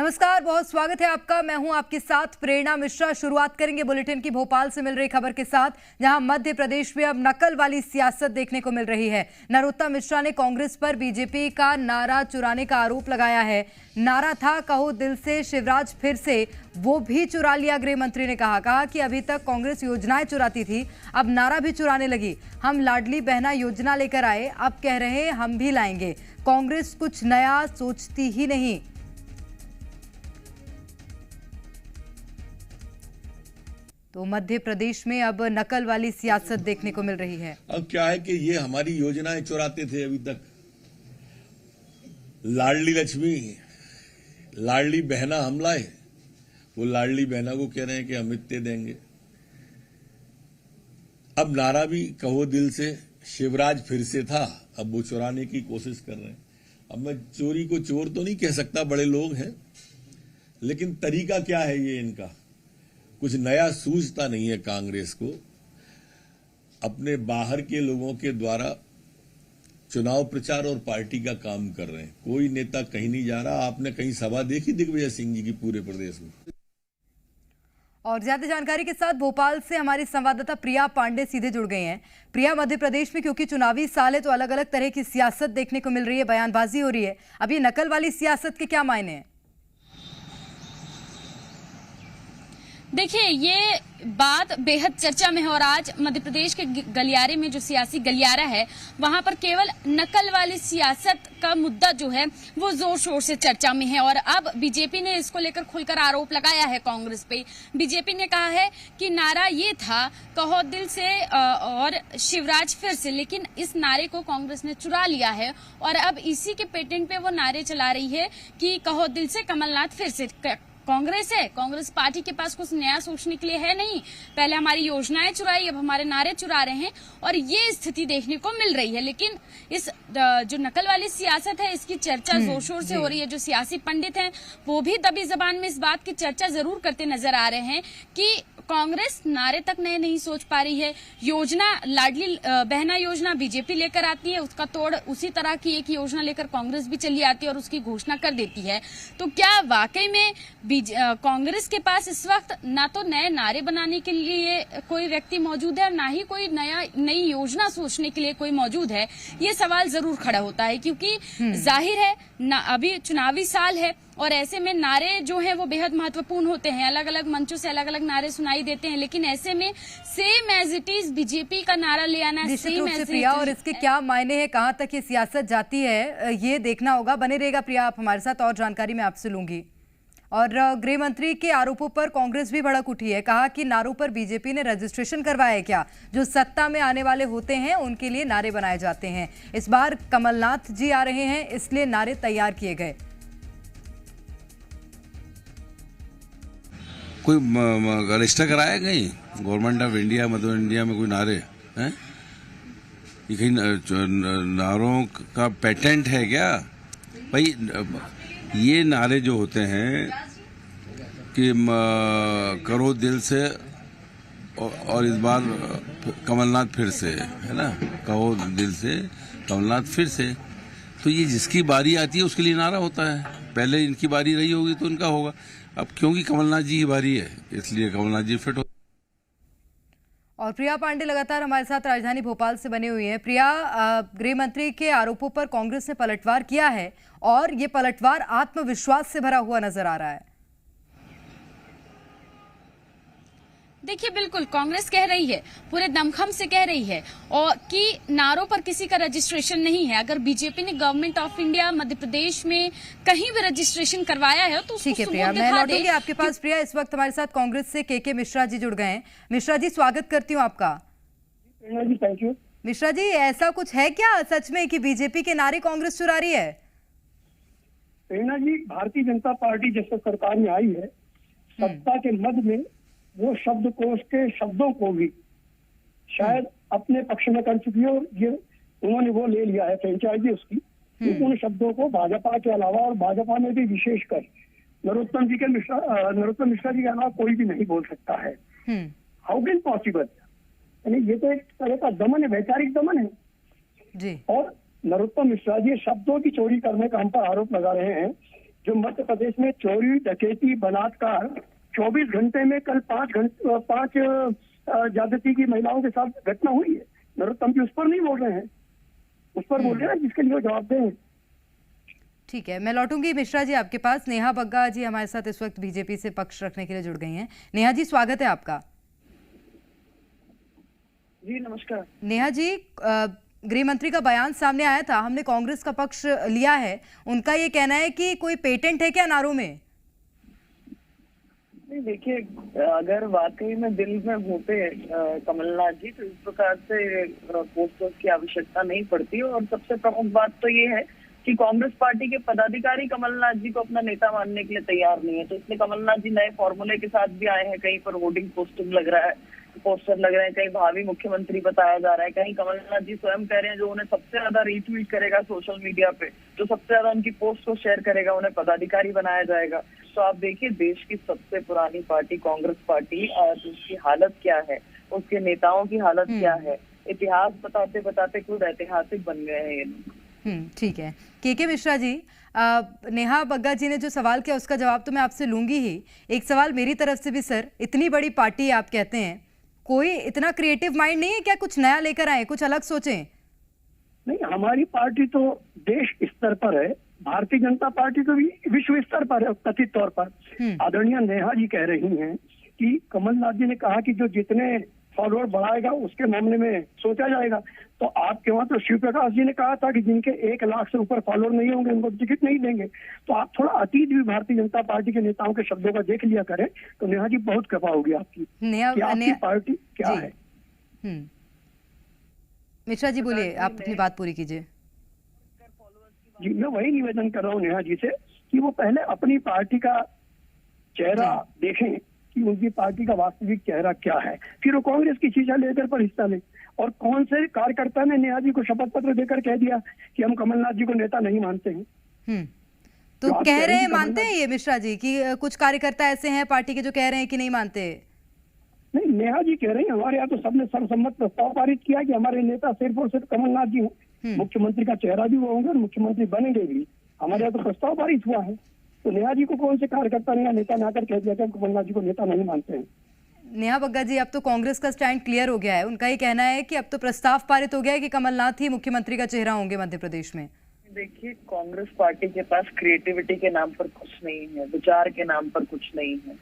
नमस्कार, बहुत स्वागत है आपका। मैं हूं आपके साथ प्रेरणा मिश्रा। शुरुआत करेंगे बुलेटिन की भोपाल से मिल रही खबर के साथ, जहां मध्य प्रदेश में अब नकल वाली सियासत देखने को मिल रही है। नरोत्तम मिश्रा ने कांग्रेस पर बीजेपी का नारा चुराने का आरोप लगाया है। नारा था कहो दिल से शिवराज फिर से, वो भी चुरा लिया। गृह मंत्री ने कहा कि अभी तक कांग्रेस योजनाएं चुराती थी, अब नारा भी चुराने लगी। हम लाडली बहना योजना लेकर आए, अब कह रहे हैं हम भी लाएंगे। कांग्रेस कुछ नया सोचती ही नहीं। तो मध्य प्रदेश में अब नकल वाली सियासत देखने को मिल रही है। अब क्या है कि ये हमारी योजनाएं चुराते थे अभी तक। लाडली लक्ष्मी, लाडली बहना हम लाए, वो लाडली बहना को कह रहे हैं कि हम इतने देंगे। अब नारा भी कहो दिल से शिवराज फिर से था, अब वो चुराने की कोशिश कर रहे हैं। अब मैं चोरी को चोर तो नहीं कह सकता, बड़े लोग हैं, लेकिन तरीका क्या है ये इनका, कुछ नया सूझता नहीं है कांग्रेस को। अपने बाहर के लोगों के द्वारा चुनाव प्रचार और पार्टी का काम कर रहे हैं। कोई नेता कहीं नहीं जा रहा। आपने कहीं सभा देखी दिग्विजय सिंह जी की पूरे प्रदेश में? और ज्यादा जानकारी के साथ भोपाल से हमारी संवाददाता प्रिया पांडे सीधे जुड़ गई हैं। प्रिया, मध्य प्रदेश में क्योंकि चुनावी साल है तो अलग अलग तरह की सियासत देखने को मिल रही है, बयानबाजी हो रही है। अब ये नकल वाली सियासत के क्या मायने हैं? देखिए, ये बात बेहद चर्चा में है और आज मध्य प्रदेश के गलियारे में जो सियासी गलियारा है वहां पर केवल नकल वाली सियासत का मुद्दा जो है वो जोर शोर से चर्चा में है। और अब बीजेपी ने इसको लेकर खुलकर आरोप लगाया है कांग्रेस पे। बीजेपी ने कहा है कि नारा ये था कहो दिल से और शिवराज फिर से, लेकिन इस नारे को कांग्रेस ने चुरा लिया है और अब इसी के पेटेंट पे वो नारे चला रही है कि कहो दिल से कमलनाथ फिर से। कांग्रेस है, कांग्रेस पार्टी के पास कुछ नया सोचने के लिए है नहीं। पहले हमारी योजनाएं चुराई, अब हमारे नारे चुरा रहे हैं और ये स्थिति देखने को मिल रही है। लेकिन इस जो नकल वाली सियासत है इसकी चर्चा जोर शोर से हो रही है। जो सियासी पंडित हैं वो भी दबी जबान में इस बात की चर्चा जरूर करते नजर आ रहे हैं कि कांग्रेस नारे तक नए नहीं सोच पा रही है। योजना लाडली बहना योजना बीजेपी लेकर आती है, उसका तोड़ उसी तरह की एक योजना लेकर कांग्रेस भी चली आती है और उसकी घोषणा कर देती है। तो क्या वाकई में कांग्रेस के पास इस वक्त ना तो नए नारे बनाने के लिए कोई व्यक्ति मौजूद है, ना ही कोई नई योजना सोचने के लिए कोई मौजूद है? ये सवाल जरूर खड़ा होता है क्योंकि जाहिर है ना अभी चुनावी साल है और ऐसे में नारे जो हैं वो बेहद महत्वपूर्ण होते हैं। अलग अलग मंचों से अलग अलग नारे सुनाई देते हैं, लेकिन ऐसे में same as it is BJP का नारा ले आना सेम एज इट इज। और इसके क्या मायने हैं, कहां तक ये सियासत जाती है, ये देखना होगा। बने रहेगा प्रिया आप हमारे साथ, और जानकारी मैं आपसे लूंगी। और गृह मंत्री के आरोपों पर कांग्रेस भी भड़क उठी है। कहा कि नारों पर बीजेपी ने रजिस्ट्रेशन करवाया है क्या? जो सत्ता में आने वाले होते हैं उनके लिए नारे बनाए जाते हैं। इस बार कमलनाथ जी आ रहे हैं, इसलिए नारे तैयार किए गए। कोई रजिस्टर कराया कहीं government of India, mother India में कोई नारे हैं? ये कहीं नारों का पेटेंट है क्या भाई? ये नारे जो होते हैं कि करो दिल से और इस बार कमलनाथ फिर से, है ना, कहो दिल से कमलनाथ फिर से, तो ये जिसकी बारी आती है उसके लिए नारा होता है। पहले इनकी बारी रही होगी तो इनका होगा। अब क्योंकि कमलनाथ जी की बारी है इसलिए कमलनाथ जी फिट हो। और प्रिया पांडे लगातार हमारे साथ राजधानी भोपाल से बने हुई हैं। प्रिया, गृह मंत्री के आरोपों पर कांग्रेस ने पलटवार किया है और ये पलटवार आत्मविश्वास से भरा हुआ नजर आ रहा है। देखिए, बिल्कुल कांग्रेस कह रही है, पूरे दमखम से कह रही है और कि नारों पर किसी का रजिस्ट्रेशन नहीं है। अगर बीजेपी ने government of India Madhya Pradesh में कहीं भी रजिस्ट्रेशन करवाया है तो ठीक है प्रिया, मैं लौटूंगी आपके पास। प्रिया, इस वक्त हमारे साथ कांग्रेस से के मिश्रा जी जुड़ गए हैं। मिश्रा जी, स्वागत करती हूँ आपका। Thank you. मिश्रा जी, ऐसा कुछ है क्या सच में कि बीजेपी के नारे कांग्रेस चुरा रही है? प्रेरणा जी, भारतीय जनता पार्टी जब से सरकार में आई है, सत्ता के मद में वो शब्दकोश के शब्दों को भी शायद अपने पक्ष में कर चुकी हो। ये उन्होंने वो ले लिया है फ्रेंचाइजी उसकी। उन शब्दों को भाजपा के अलावा, और भाजपा में भी विशेषकर नरोत्तम मिश्रा जी के अलावा कोई भी नहीं बोल सकता है। How can possible? यानी ये तो एक तरह का दमन है, वैचारिक दमन है जी। और नरोत्तम मिश्रा जी शब्दों की चोरी करने का हम पर आरोप लगा रहे हैं जो मध्य प्रदेश में चोरी, डकैती, बलात्कार 24 घंटे में कल 5 ज्यादती की महिलाओं के साथ घटना हुई है। नरोत्तम जी उस पर नहीं बोल रहे हैं, उस पर बोल रहे हैं जिसके लिए वो जवाबदेह हैं। ठीक है, मैं लौटूंगी मिश्रा जी आपके पास। नेहा बग्गा जी हमारे साथ इस वक्त बीजेपी से पक्ष रखने के लिए जुड़ गई हैं। नेहा जी स्वागत है आपका। जी नमस्कार। नेहा जी, गृह मंत्री का बयान सामने आया था, हमने कांग्रेस का पक्ष लिया है। उनका ये कहना है कि कोई पेटेंट है क्या नारों में? नहीं देखिए, अगर वाकई में दिल में होते कमलनाथ जी तो इस प्रकार से पोस्टर्स की आवश्यकता नहीं पड़ती। और सबसे प्रमुख बात तो ये है कि कांग्रेस पार्टी के पदाधिकारी कमलनाथ जी को अपना नेता मानने के लिए तैयार नहीं है, तो इसलिए कमलनाथ जी नए फॉर्मूले के साथ भी आए हैं। कहीं पर होर्डिंग पोस्टर लग रहे हैं, कहीं भावी मुख्यमंत्री बताया जा रहा है, कहीं कमलनाथ जी स्वयं कह रहे हैं जो उन्हें सबसे ज्यादा रीट्वीट करेगा सोशल मीडिया पे, जो सबसे ज्यादा उनकी पोस्ट को शेयर करेगा, उन्हें पदाधिकारी बनाया जाएगा। तो आप देखिए, देश की सबसे पुरानी पार्टी कांग्रेस पार्टी, आज उसकी हालत क्या है, उसके नेताओं की हालत क्या है। इतिहास बताते बताते खुद ऐतिहासिक बन गए हैं ये लोग। ठीक है, के मिश्रा जी, नेहा बग्गा जी ने जो सवाल किया उसका जवाब तो मैं आपसे लूंगी ही। एक सवाल मेरी तरफ से भी सर, इतनी बड़ी पार्टी आप कहते हैं, कोई इतना क्रिएटिव माइंड नहीं है क्या, कुछ नया लेकर आए, कुछ अलग सोचें? नहीं, हमारी पार्टी तो देश स्तर पर है, भारतीय जनता पार्टी तो भी विश्व स्तर पर है कथित तौर पर। आदरणीय नेहा जी कह रही हैं कि कमलनाथ जी ने कहा कि जो जितने फॉलोअर बढ़ाएगा उसके मामले में सोचा जाएगा। तो आपके वहां तो शिव प्रकाश जी ने कहा था कि जिनके 1 लाख से ऊपर फॉलोअर नहीं होंगे उनको टिकट नहीं देंगे। तो आप थोड़ा अतीत भी भारतीय जनता पार्टी के नेताओं के शब्दों का देख लिया करें तो नेहा जी बहुत कृपा होगी आपकी कि आपकी पार्टी क्या है। मिश्रा जी बोलिए, आप अपनी बात पूरी कीजिए। जी, मैं वही निवेदन कर रहा हूँ नेहा जी से कि वो पहले अपनी पार्टी का चेहरा देखें कि उनकी पार्टी का वास्तविक चेहरा क्या है, फिर वो कांग्रेस की शीशा लेकर पर हिस्सा ले। और कौन से कार्यकर्ता ने नेहा जी को शपथ पत्र देकर कह दिया कि हम कमलनाथ जी को नेता नहीं मानते हैं? तो कह रहे हैं मानते हैं ये मिश्रा जी कि कुछ कार्यकर्ता ऐसे हैं पार्टी के जो कह रहे हैं कि नहीं मानते? नहीं, नेहा जी कह रही हैं हमारे यहाँ तो सबने सर्वसम्मत प्रस्ताव पारित किया कि हमारे नेता सिर्फ और सिर्फ कमलनाथ जी हैं, मुख्यमंत्री का चेहरा भी वो होंगे और मुख्यमंत्री बनेंगे भी। हमारे यहाँ तो प्रस्ताव पारित हुआ है। तो नेहा जी को कौन से कार्यकर्ता ने नेता ना कर कह दिया कि कमलनाथ जी को नेता नहीं मानते हैं? नेहा बग्गा जी, अब तो कांग्रेस का स्टैंड क्लियर हो गया है। उनका ये कहना है कि अब तो प्रस्ताव पारित हो गया है कि कमलनाथ ही मुख्यमंत्री का चेहरा होंगे मध्य प्रदेश में। देखिए, कांग्रेस पार्टी के पास क्रिएटिविटी के नाम पर कुछ नहीं है, विचार के नाम पर कुछ नहीं है।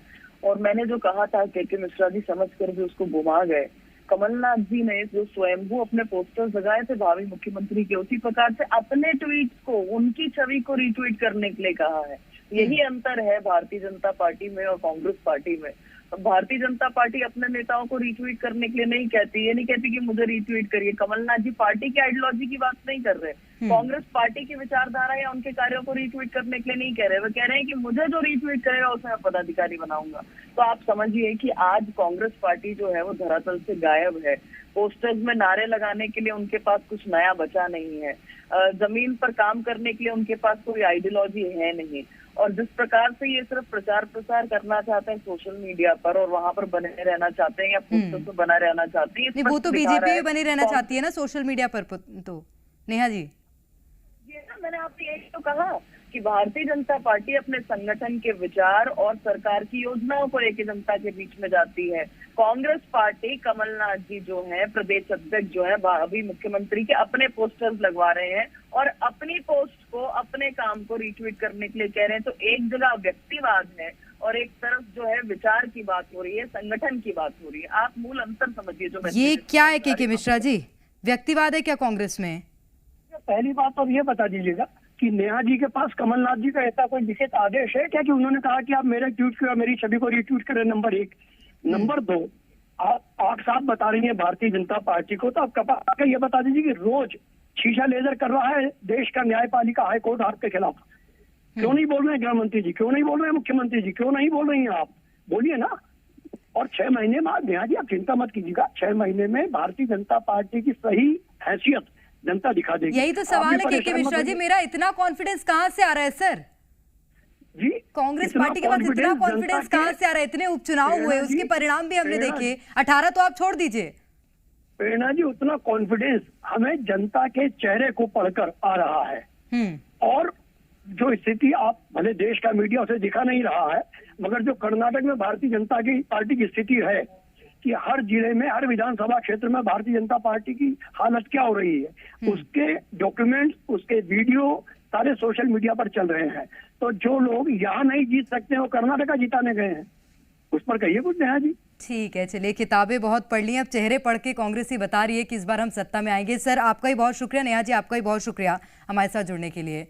और मैंने जो कहा था के मिश्रा जी समझ कर भी उसको घुमा गए। कमलनाथ जी ने जो स्वयंभू अपने पोस्टर्स लगाए थे भावी मुख्यमंत्री के, उसी प्रकार से अपने ट्वीट को, उनकी छवि को रीट्वीट करने के लिए कहा है। यही अंतर है भारतीय जनता पार्टी में और कांग्रेस पार्टी में। भारतीय जनता पार्टी अपने नेताओं को रीट्वीट करने के लिए नहीं कहती, ये नहीं कहती कि मुझे रीट्वीट करिए। कमलनाथ जी पार्टी की आइडियोलॉजी की बात नहीं कर रहे, कांग्रेस पार्टी की विचारधारा या उनके कार्यों को रीट्वीट करने के लिए नहीं कह रहे। वो कह रहे हैं कि मुझे जो रीट्वीट करेगा उसे मैं पदाधिकारी बनाऊंगा। तो आप समझिए कि आज कांग्रेस पार्टी जो है वो धरातल से गायब है। पोस्टर्स में नारे लगाने के लिए उनके पास कुछ नया बचा नहीं है, जमीन पर काम करने के लिए उनके पास कोई आइडियोलॉजी है नहीं। और जिस प्रकार से ये सिर्फ प्रचार प्रसार करना चाहते हैं सोशल मीडिया पर और वहां पर बने रहना चाहते हैं या पोस्टर पर बना रहना चाहते हैं, वो तो बीजेपी भी बनी रहना चाहती है ना सोशल मीडिया पर। तो नेहा जी, ये ना मैंने आपसे यही तो कहा कि भारतीय जनता पार्टी अपने संगठन के विचार और सरकार की योजनाओं को लेकर जनता के बीच में जाती है। कांग्रेस पार्टी कमलनाथ जी जो है प्रदेश अध्यक्ष जो है अभी मुख्यमंत्री के अपने पोस्टर्स लगवा रहे हैं और अपनी पोस्ट को, अपने काम को रीट्वीट करने के लिए कह रहे हैं। तो एक जगह व्यक्तिवाद है और एक तरफ जो है विचार की बात हो रही है, संगठन की बात हो रही है। आप मूल अंतर समझिए जो ये क्या है के मिश्रा जी, व्यक्तिवाद है क्या कांग्रेस में? पहली बात तो ये बता दीजिएगा कि नेहा जी के पास कमलनाथ जी का ऐसा कोई लिखित आदेश है क्या कि उन्होंने कहा कि आप मेरे ट्वीट को, मेरी छवि को रीट्वीट करें? नंबर 1। नंबर 2, आप साफ बता रही हैं भारतीय जनता पार्टी को, तो आप कपा ये बता दीजिए कि रोज शीशा लेजर कर रहा है देश का न्यायपालिका हाईकोर्ट आपके खिलाफ। क्यों नहीं बोल रहे हैं गृह मंत्री जी, क्यों नहीं बोल रहे हैं मुख्यमंत्री जी, क्यों नहीं बोल रही हैं आप? बोलिए ना। और 6 महीने बाद नेहा जी आप चिंता मत कीजिएगा, 6 महीने में भारतीय जनता पार्टी की सही हैसियत जनता दिखा देगी। यही तो सवाल है के मिश्रा जी, मेरा इतना कॉन्फिडेंस कहाँ से आ रहा है सर? जी, कांग्रेस पार्टी के पास इतना कॉन्फिडेंस कहाँ से आ रहा है? इतने उपचुनाव हुए, उसके परिणाम भी हमने देखे, 18 तो आप छोड़ दीजिए। प्रेरणा जी, उतना कॉन्फिडेंस हमें जनता के चेहरे को पढ़कर आ रहा है। और जो स्थिति आप भले देश का मीडिया उसे दिखा नहीं रहा है, मगर जो कर्नाटक में भारतीय जनता की पार्टी की स्थिति है कि हर जिले में, हर विधानसभा क्षेत्र में भारतीय जनता पार्टी की हालत क्या हो रही है, उसके डॉक्यूमेंट्स, उसके वीडियो सारे सोशल मीडिया पर चल रहे हैं। तो जो लोग यहाँ नहीं जीत सकते वो कर्नाटका जिताने गए हैं, उस पर कहिए कुछ नेहा जी। ठीक है, चलिए किताबें बहुत पढ़ ली, अब चेहरे पढ़ के कांग्रेस ही बता रही है कि इस बार हम सत्ता में आएंगे। सर आपका ही बहुत शुक्रिया, नेहा जी आपका ही बहुत शुक्रिया हमारे साथ जुड़ने के लिए।